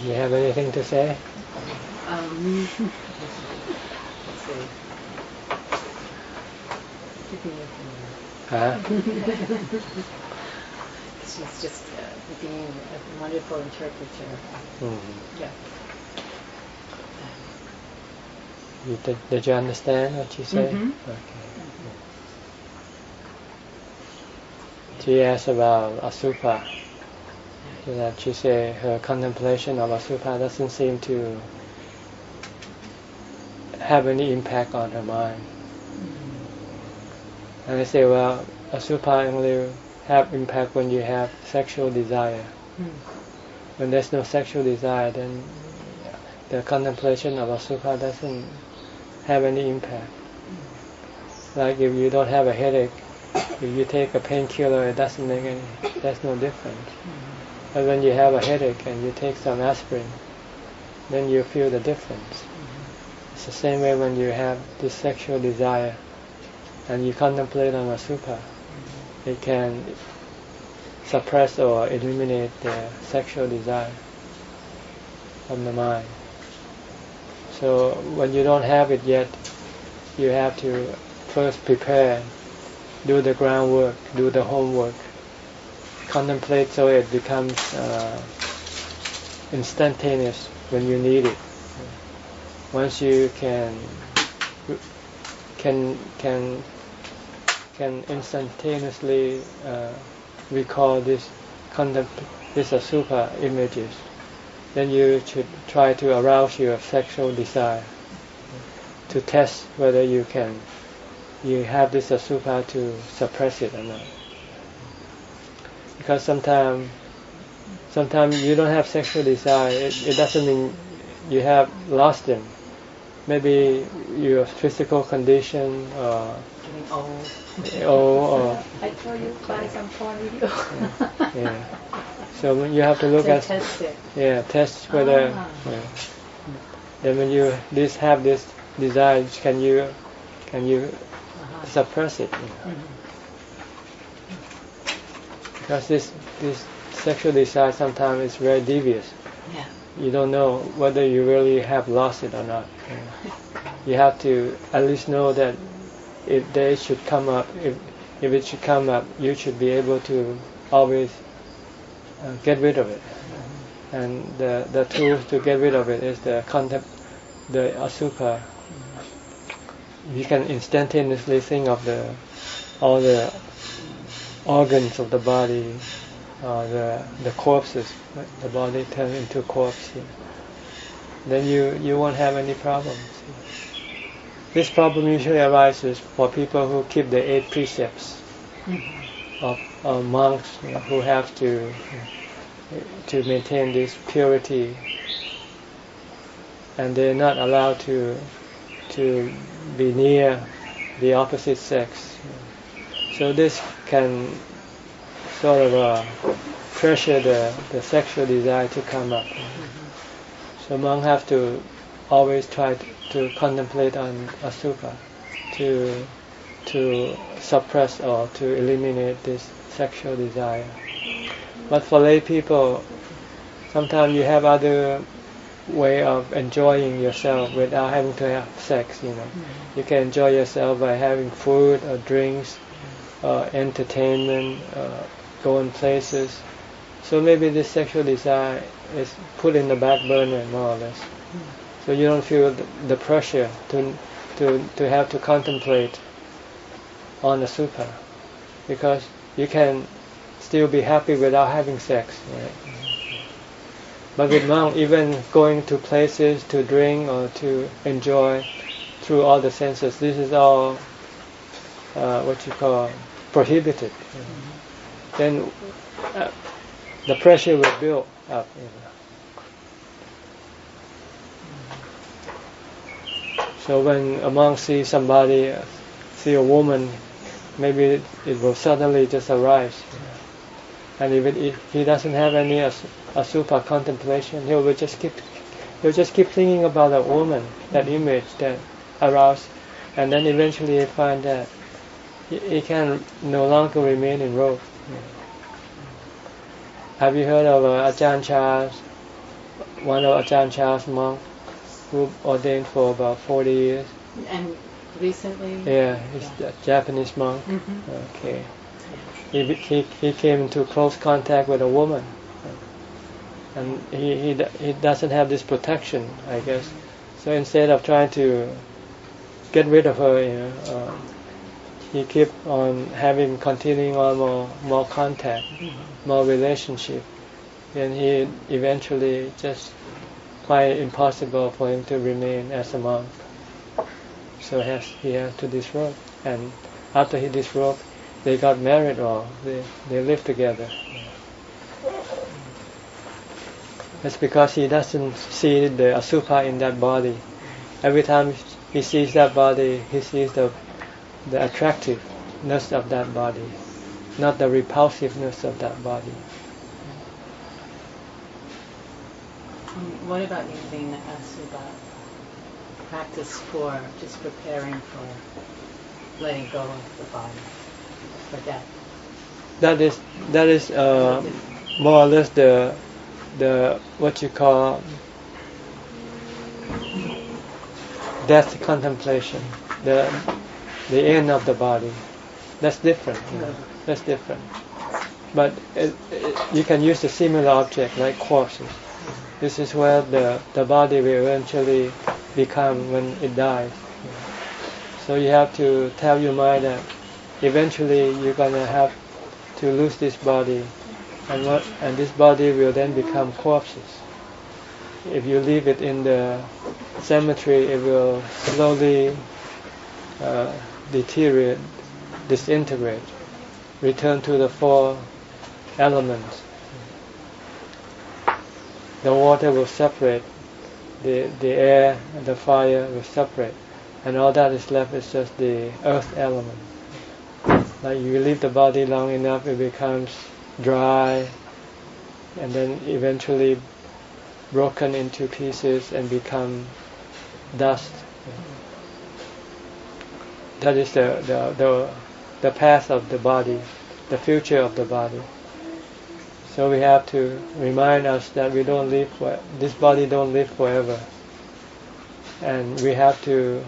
You have anything to say? Let's see. Huh? She's just being a wonderful interpreter. Mm-hmm. Yeah. Did you understand what she said? Mm-hmm. Okay. She asked about Asupa. That she said her contemplation of Asupa doesn't seem to have any impact on her mind. And I say, well, Asupa only have impact when you have sexual desire. When there's no sexual desire, then the contemplation of Asupa doesn't have any impact. Like if you don't have a headache, if you take a painkiller, it doesn't make any. There's no difference. But when you have a headache and you take some aspirin, then you feel the difference. It's the same way when you have this sexual desire and you contemplate on Asupa, it can suppress or eliminate the sexual desire from the mind. So when you don't have it yet, you have to first prepare, do the groundwork, do the homework, contemplate so it becomes instantaneous when you need it. Once you can instantaneously recall this Asupa images, then you should try to arouse your sexual desire to test whether you have this Asupa to suppress it or not. Because sometimes you don't have sexual desire, it doesn't mean you have lost them. Maybe your physical condition or Getting old. Or I told you buy some porn video. yeah. So when you have to look at test it. Yeah, test whether. Yeah. Then when you have this desire, can you suppress it? Because this sexual desire sometimes is very devious. Yeah. You don't know whether you really have lost it or not. You have to at least know that if it should come up, if it should come up, you should be able to always get rid of it. And the tool to get rid of it is the Asupa. You can instantaneously think of all the organs of the body, the corpses. The body turns into a corpse. Then you won't have any problems. This problem usually arises for people who keep the 8 precepts of monks who have to maintain this purity, and they're not allowed to be near the opposite sex. So this can sort of pressure the sexual desire to come up. So monks have to always try to contemplate on Asupa to suppress or to eliminate this sexual desire. But for lay people, sometimes you have other way of enjoying yourself without having to have sex. You can enjoy yourself by having food or drinks, entertainment, going places. So maybe this sexual desire is put in the back burner more or less. So you don't feel the pressure to have to contemplate on the Asupa, because you can still be happy without having sex. Right? But with monk, even going to places to drink or to enjoy through all the senses, this is all what you call prohibited. Then the pressure will build up. So when a monk sees see a woman, maybe it will suddenly just arise. And if he doesn't have any Asupa contemplation, he'll just keep thinking about that woman, that image that aroused, and then eventually he find that he can no longer remain in rope. Have you heard of Ajahn Charles, one of Ajahn Charles' monks who ordained for about 40 years? And recently? Yeah, he's a Japanese monk. Mm-hmm. Okay. He came into close contact with a woman, and he doesn't have this protection, I guess. So instead of trying to get rid of her, he kept on continuing on more contact, more relationship, and he eventually just find it impossible for him to remain as a monk. So he has to disrobe, and after he disrobed, they got married or they lived together. That's because he doesn't see the asubha in that body. Every time he sees that body, he sees the attractiveness of that body, not the repulsiveness of that body. What about using the asubha practice for just preparing for letting go of the body, for death? That is more or less the what you call death contemplation, the end of the body. That's different. That's different. But you can use a similar object like corpses. This is where the body will eventually become when it dies. So you have to tell your mind that eventually you're gonna have to lose this body, and this body will then become corpses. If you leave it in the cemetery, it will slowly deteriorate, disintegrate, return to the four elements. The water will separate, the air and the fire will separate, and all that is left is just the earth element. Like you leave the body long enough, it becomes dry, and then eventually broken into pieces and become dust. That is the path of the body, the future of the body. So we have to remind us that we don't live this body don't live forever, and we have to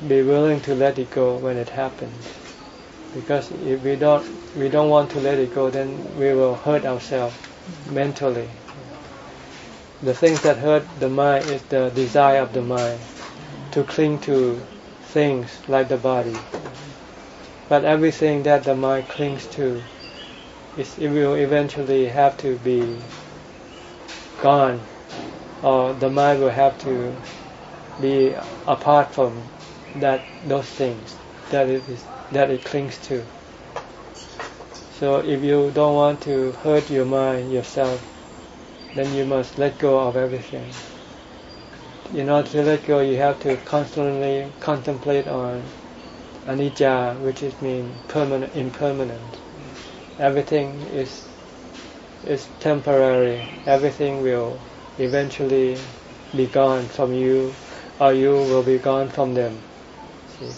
be willing to let it go when it happens. Because if we don't want to let it go, then we will hurt ourselves mentally. The things that hurt the mind is the desire of the mind to cling to things like the body. But everything that the mind clings to, it will eventually have to be gone, or the mind will have to be apart from those things that it clings to. So if you don't want to hurt your mind yourself, then you must let go of everything. In order to let go, you have to constantly contemplate on anicca, which means impermanent. Everything is temporary. Everything will eventually be gone from you, or you will be gone from them. See?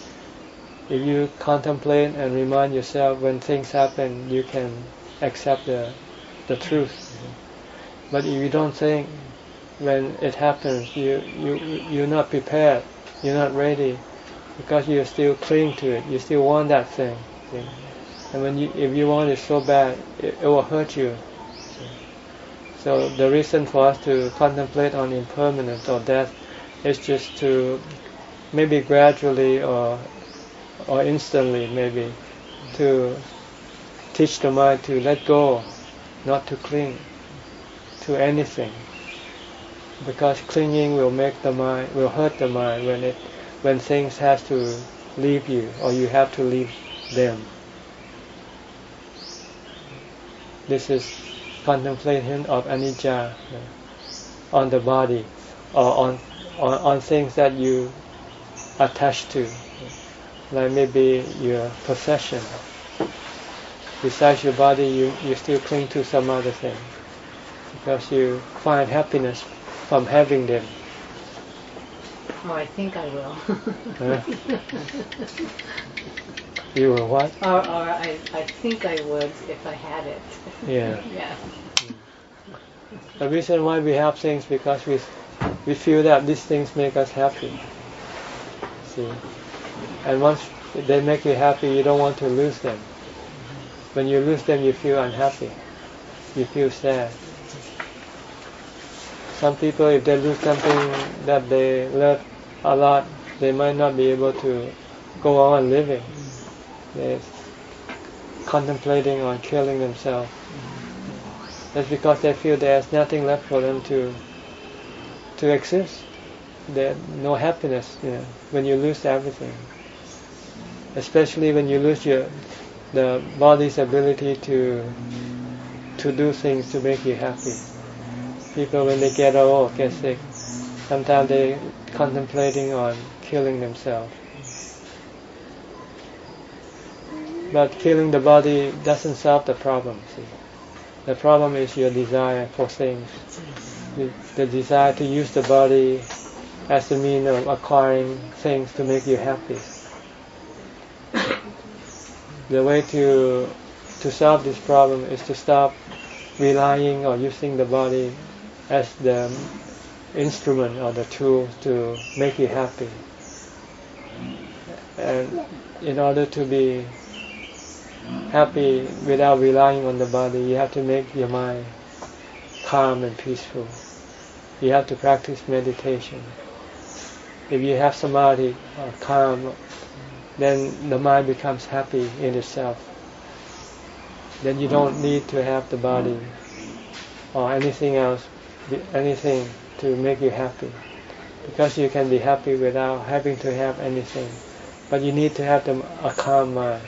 If you contemplate and remind yourself when things happen, you can accept the truth. But if you don't think when it happens, you're not prepared, you're not ready, because you still cling to it, you still want that thing. See? And if you want it so bad, it will hurt you. See? So the reason for us to contemplate on impermanence or death is just to maybe gradually or instantly maybe to teach the mind to let go, not to cling to anything, because clinging will hurt the mind when things has to leave you or you have to leave them. This is contemplation of anicca on the body or on things that you attach to, like maybe your possession. Besides your body, you still cling to some other thing because you find happiness from having them. Oh, I think I will. Huh? You will what? Or I think I would if I had it. Yeah. Yeah. The reason why we have things because we feel that these things make us happy. See, and once they make you happy, you don't want to lose them. When you lose them, you feel unhappy. You feel sad. Some people, if they lose something that they love a lot, they might not be able to go on living. They're contemplating on killing themselves. That's because they feel there's nothing left for them to exist. There's no happiness, when you lose everything. Especially when you lose the body's ability to do things to make you happy. People, when they get old, get sick, sometimes they contemplating on killing themselves. But killing the body doesn't solve the problem. See? The problem is your desire for things. The desire to use the body as a means of acquiring things to make you happy. The way to solve this problem is to stop relying or using the body as the instrument or the tool to make you happy. And in order to be happy without relying on the body, you have to make your mind calm and peaceful. You have to practice meditation. If you have samadhi or calm, then the mind becomes happy in itself. Then you don't need to have the body or anything else, anything to make you happy. Because you can be happy without having to have anything. But you need to have a calm mind.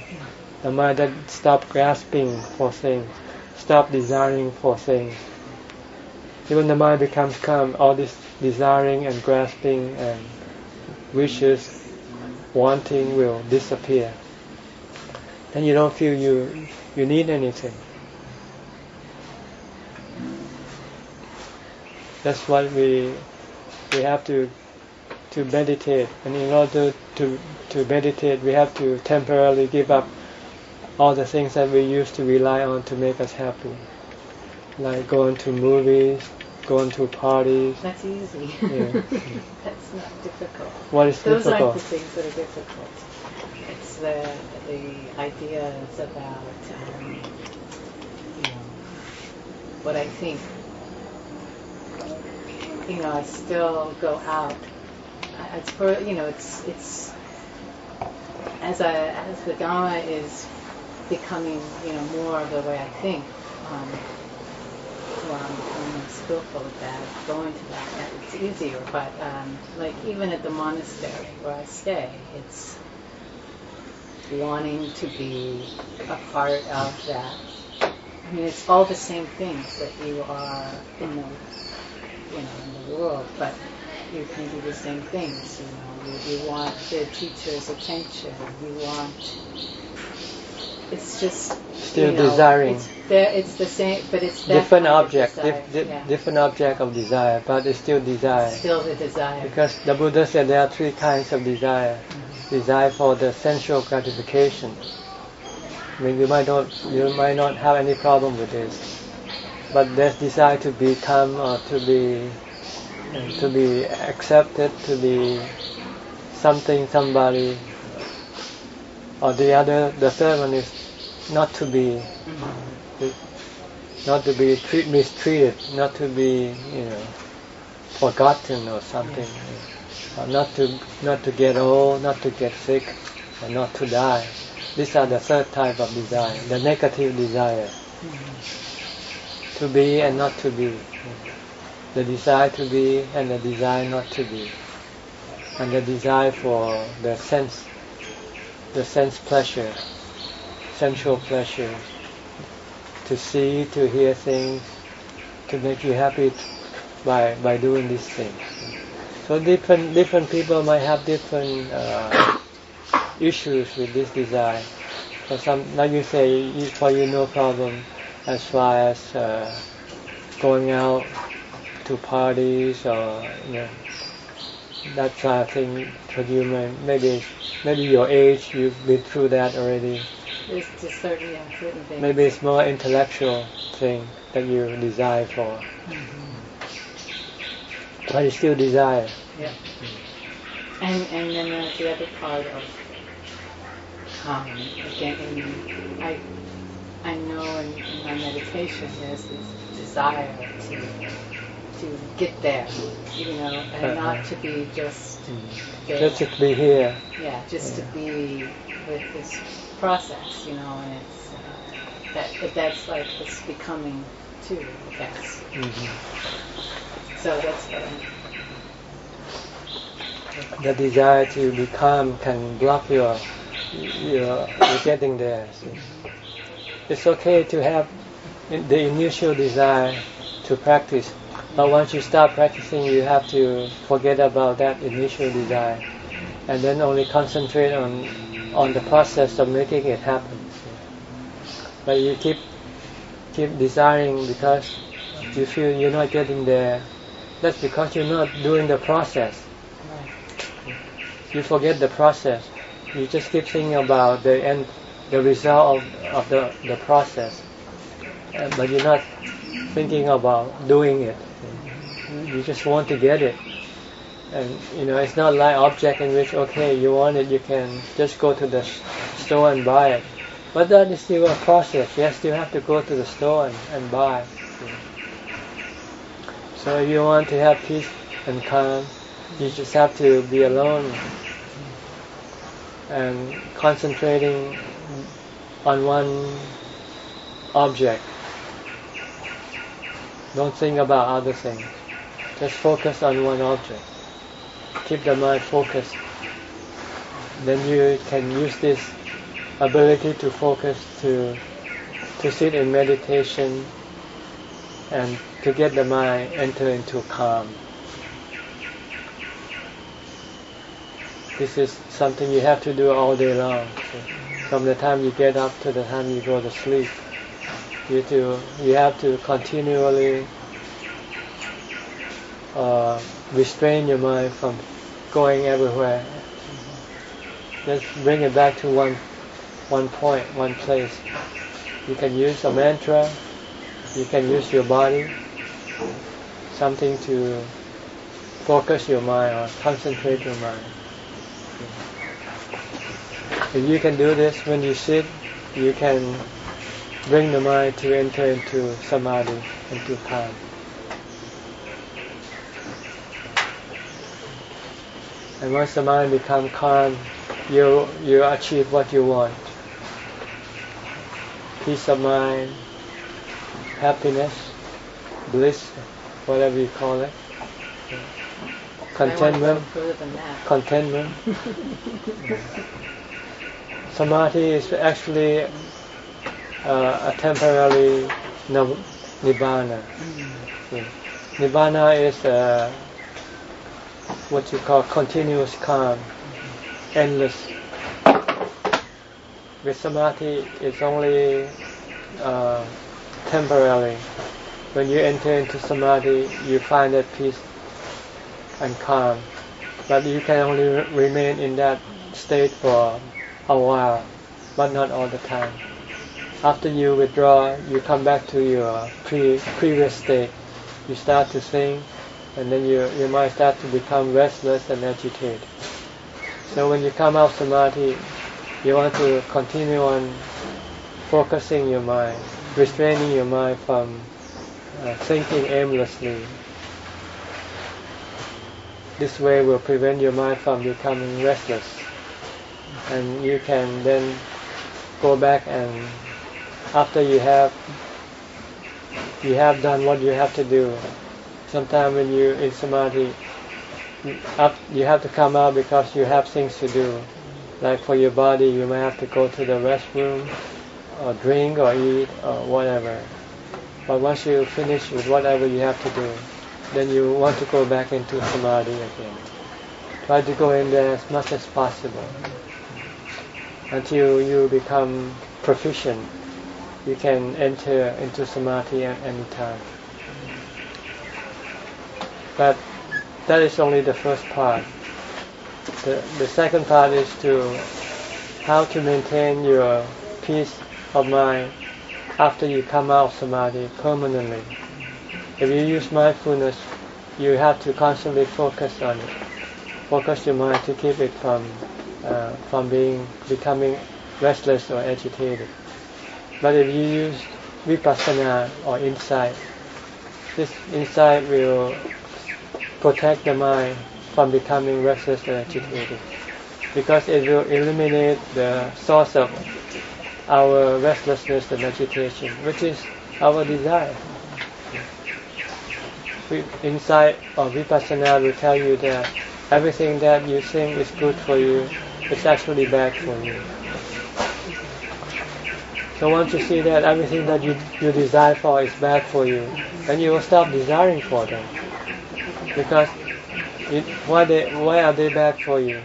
The mind that stops grasping for things, stop desiring for things. When the mind becomes calm, all this desiring and grasping and wishes, wanting will disappear. Then you don't feel you need anything. That's why we have to meditate, and in order to meditate, we have to temporarily give up all the things that we used to rely on to make us happy, like going to movies, going to parties. That's easy. Yeah. That's not difficult. What is Those difficult? aren't the things that are difficult. It's the ideas about what I think. I still go out. It's as the Dhamma is becoming, more of the way I think. I'm becoming more skillful at that, going to that. It's easier, but like even at the monastery where I stay, it's wanting to be a part of that. I mean, it's all the same things that you are in the world, but you can do the same things. You want the teacher's attention. You want. It's just still desiring. It's the same, but it's that different kind object, of desire, different object of desire, but it's still desire. Still the desire. Because the Buddha said there are three kinds of desire. Mm-hmm. Desire for the sensual gratification. I mean, you might not have any problem with this, but there's desire to become or to be accepted, to be something, somebody. Or the third one is not to be, mistreated, not to be, forgotten or something. Or not to get old, not to get sick, or not to die. These are the third type of desire, the negative desire. To be and not to be. The desire to be and the desire not to be. And the desire for the sense pleasure, sensual pleasure, to see, to hear things, to make you happy by doing these things. So different people might have different issues with this desire. For some, like you say, for you no problem as far as going out to parties or that kind of thing. For you, maybe your age, you've been through that already. There's just certain things. Maybe it's more intellectual thing that you desire for. But you still desire. Yeah. And then there's the other part of again, I know in my meditation there's this desire to get there, and not to be just there. Just to be here. Yeah, just to be with this process, and it's that's like it's becoming too, I guess. So that's what the desire to become can block your getting there. See? It's okay to have the initial desire to practice, but once you start practicing, you have to forget about that initial desire, and then only concentrate on the process of making it happen. See? But you keep desiring because you feel you're not getting there. That's because you're not doing the process. You forget the process. You just keep thinking about the end, the result of the process, but you're not thinking about doing it. You just want to get it, and it's not like object in which you want it, you can just go to the store and buy it. But that is still a process. You still have to go to the store and buy. So if you want to have peace and calm, you just have to be alone and concentrating on one object. Don't think about other things. Just focus on one object. Keep the mind focused. Then you can use this ability to focus to sit in meditation and to get the mind enter into calm. This is something you have to do all day long. So from the time you get up to the time you go to sleep, you have to continually restrain your mind from going everywhere. Just bring it back to one point, one place. You can use a mantra, you can use your body, something to focus your mind or concentrate your mind. If you can do this when you sit, you can bring the mind to enter into samadhi, into calm. And once the mind becomes calm, you achieve what you want. Peace of mind, happiness, bliss, whatever you call it. Contentment. Contentment. Samadhi is actually a temporary nibbana. Nibbana is what you call continuous calm, endless. With samadhi, it's only temporary. When you enter into samadhi, you find that peace and calm, but you can only remain in that state for a while, but not all the time. After you withdraw, you come back to your previous state. You start to think, and then your mind starts to become restless and agitated. So when you come out of samadhi, you want to continue on focusing your mind, restraining your mind from thinking aimlessly. This way will prevent your mind from becoming restless, and you can then go back, and after you have done what you have to do. Sometimes when you're in samadhi, you have to come out because you have things to do. Like for your body, you may have to go to the restroom, or drink, or eat, or whatever. But once you finish with whatever you have to do, then you want to go back into samadhi again. Try to go in there as much as possible until you become proficient. You can enter into samadhi at any time. But that is only the first part. The second part is how to maintain your peace of mind after you come out of samadhi permanently. If you use mindfulness, you have to constantly focus on it. Focus your mind to keep it from becoming restless or agitated. But if you use vipassana or insight, this insight will protect the mind from becoming restless or agitated, because it will eliminate the source of our restlessness and agitation, which is our desire. Insight or vipassana will tell you that everything that you think is good for you is actually bad for you. So once you see that everything that you desire for is bad for you, then you will stop desiring for them. Because why are they bad for you?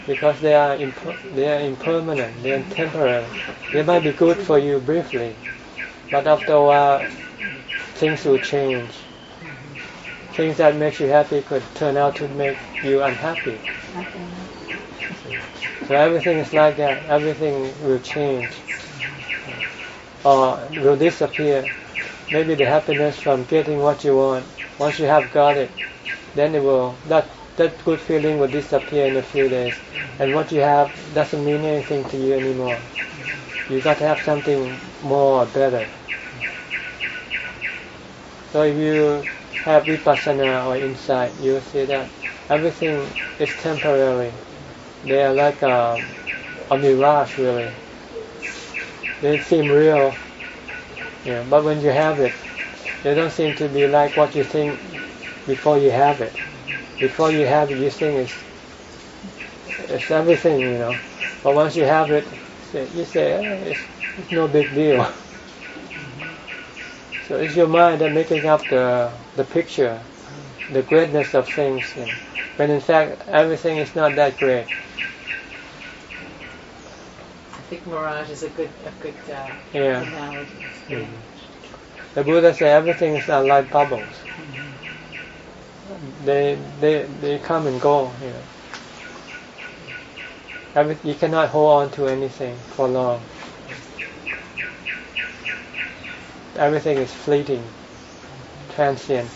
Because they are impermanent, they are temporary. They might be good for you briefly, but after a while things will change. Things that make you happy could turn out to make you unhappy. So everything is like that. Everything will change or will disappear. Maybe the happiness from getting what you want, once you have got it, then it will that good feeling will disappear in a few days, and what you have doesn't mean anything to you anymore. You got to have something more or better. So if you have vipassana or insight, you will see that everything is temporary. They are like a mirage, really. They seem real, but when you have it, they don't seem to be like what you think before you have it. Before you have it, you think it's everything, But once you have it, you say, it's no big deal. So it's your mind that making up the picture, the greatness of things, when in fact everything is not that great. I think mirage is a good analogy. Mm-hmm. The Buddha said everything is like bubbles. They come and go. You cannot hold on to anything for long. Everything is fleeting, transient.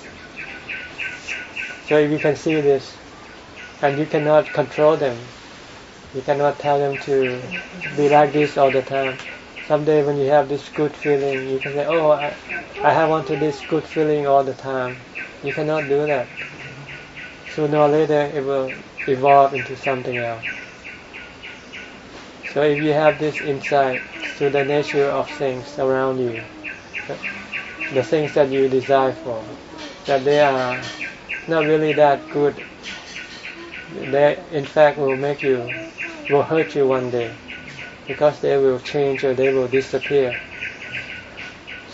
So if you can see this, and you cannot control them, you cannot tell them to be like this all the time. Someday when you have this good feeling, you can say, oh, I have wanted this good feeling all the time. You cannot do that. Sooner or later it will evolve into something else. So if you have this insight to the nature of things around you, the things that you desire for, that they are not really that good, they in fact will hurt you one day, because they will change or they will disappear.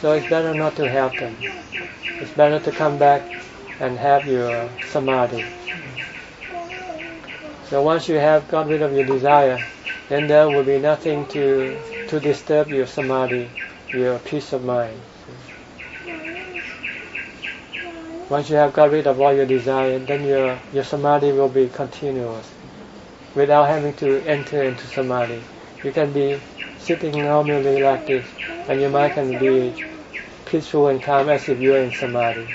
So it's better not to have them. It's better to come back and have your samadhi. So once you have got rid of your desire, then there will be nothing to disturb your samadhi, your peace of mind. Once you have got rid of all your desire, then your samadhi will be continuous, without having to enter into samadhi. You can be sitting normally like this, and your mind can be peaceful and calm as if you are in samadhi.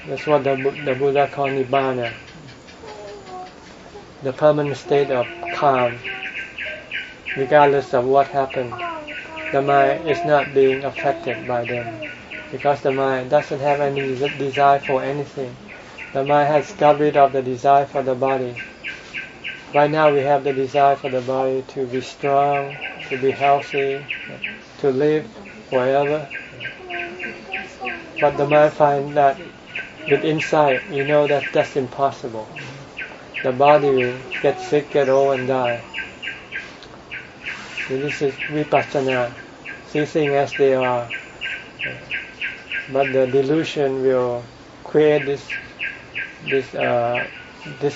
That's what the Buddha called nibbana, the permanent state of calm, regardless of what happened. The mind is not being affected by them, because the mind doesn't have any desire for anything. The mind has got rid of the desire for the body. Right now we have the desire for the body to be strong, to be healthy, to live forever. But the mind finds that with insight, you know that that's impossible. The body will get sick, get old and die. So this is vipassana, see things as they are. But the delusion will create this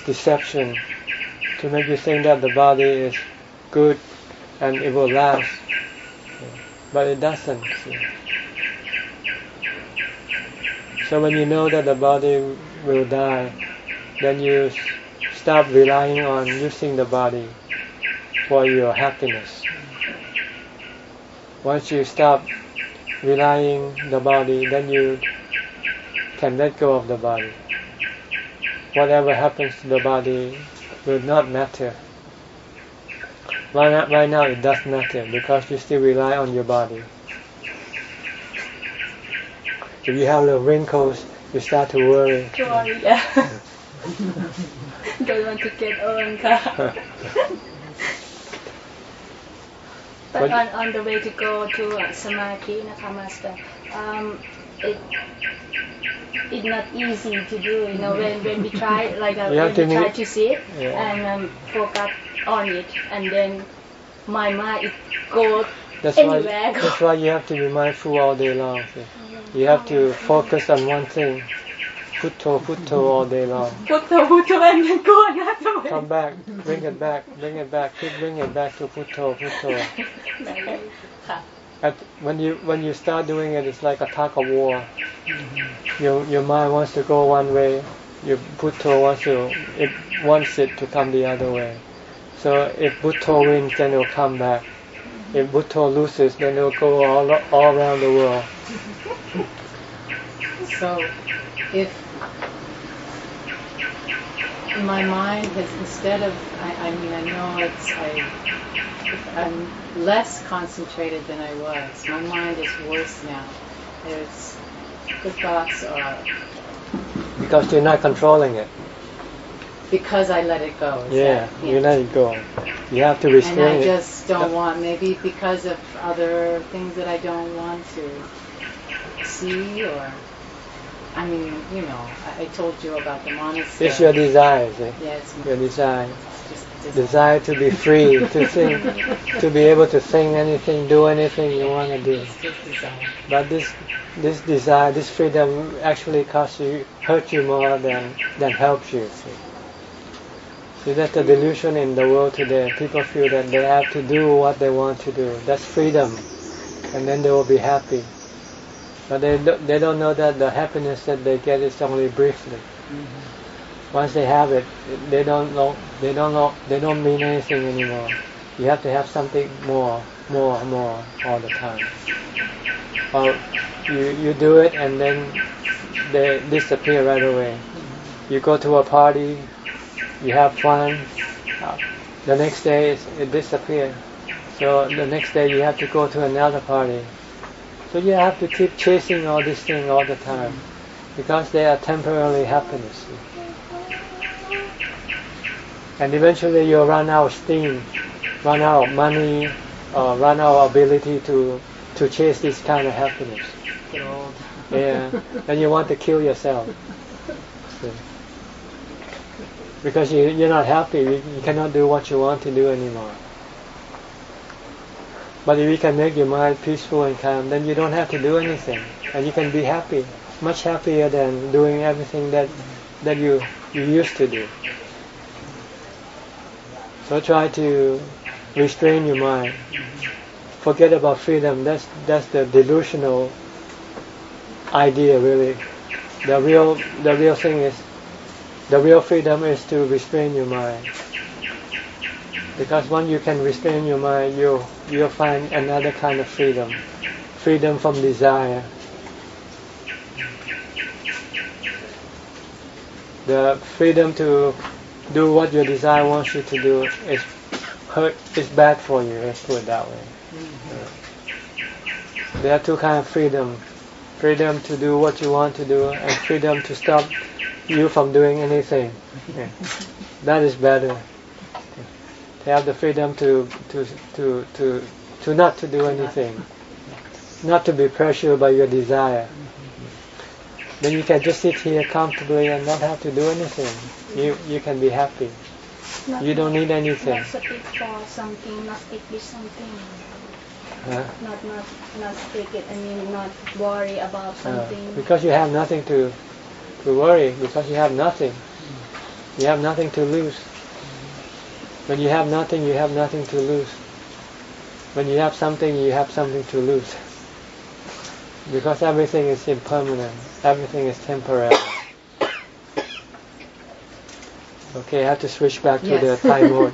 deception to make you think that the body is good and it will last. But it doesn't. So when you know that the body will die, then you stop relying on using the body. for your happiness. Once you stop relying the body, then you can let go of the body. Whatever happens to the body will not matter. Right now it does matter because you still rely on your body. If you have little wrinkles, you start to worry. Yeah. Don't want to get old. But on the way to go to Samadhi, Master, it's not easy to do. When we try, when we try to sit and focus on it, and then my mind it goes anywhere. That's why you have to be mindful all day long. You have to focus on one thing. Putto all day long. Putto, and then go another way. Come back, bring it back, keep bring it back to Putto. When you start doing it, it's like a tug of war. Your mind wants to go one way, your Putto wants it to come the other way. So if Putto wins, then it will come back. If Putto loses, then it will go all around the world. So if my mind has, instead of, I know I'm less concentrated than I was. My mind is worse now. The thoughts are... Because you're not controlling it. Because I let it go. You let it go. You have to restrain it. And I just don't want, maybe because of other things that I don't want to see, or... I told you about the monastery. It's your desire, see? Yeah, it's your desire. Desire to be free, to think, to be able to think anything, do anything you want to do. But this desire, this freedom actually hurt you more than helps you. See, that's the delusion in the world today. People feel that they have to do what they want to do. That's freedom, and then they will be happy. But they don't know that the happiness that they get is only briefly. Mm-hmm. Once they have it, they don't mean anything anymore. You have to have something more all the time. Or you do it and then they disappear right away. You go to a party, you have fun. The next day it disappears. So the next day you have to go to another party. So you have to keep chasing all these things all the time, because they are temporary happiness. And eventually you'll run out of steam, run out of money, or run out of ability to chase this kind of happiness. Yeah, and you want to kill yourself. Because you're not happy, you cannot do what you want to do anymore. But if you can make your mind peaceful and calm, then you don't have to do anything, and you can be happy, much happier than doing everything that you used to do. So try to restrain your mind. Forget about freedom. That's the delusional idea, really. The real thing is, the real freedom is to restrain your mind. Because when you can restrain your mind, you'll find another kind of freedom. Freedom from desire. The freedom to do what your desire wants you to do is bad for you, let's put it that way. Mm-hmm. There are two kinds of freedom. Freedom to do what you want to do, and freedom to stop you from doing anything. Yeah. That is better. To have the freedom to not to do anything, not to be pressured by your desire. Then you can just sit here comfortably and not have to do anything. You can be happy. You don't need anything. Not stick for something, not stick with something. Huh? Not stick it. Not worry about something. Because you have nothing to worry. Because you have nothing. You have nothing to lose. When you have nothing, you have nothing to lose. When you have something, you have something to lose. Because everything is impermanent. Everything is temporary. Okay, I have to switch back to the Thai mode.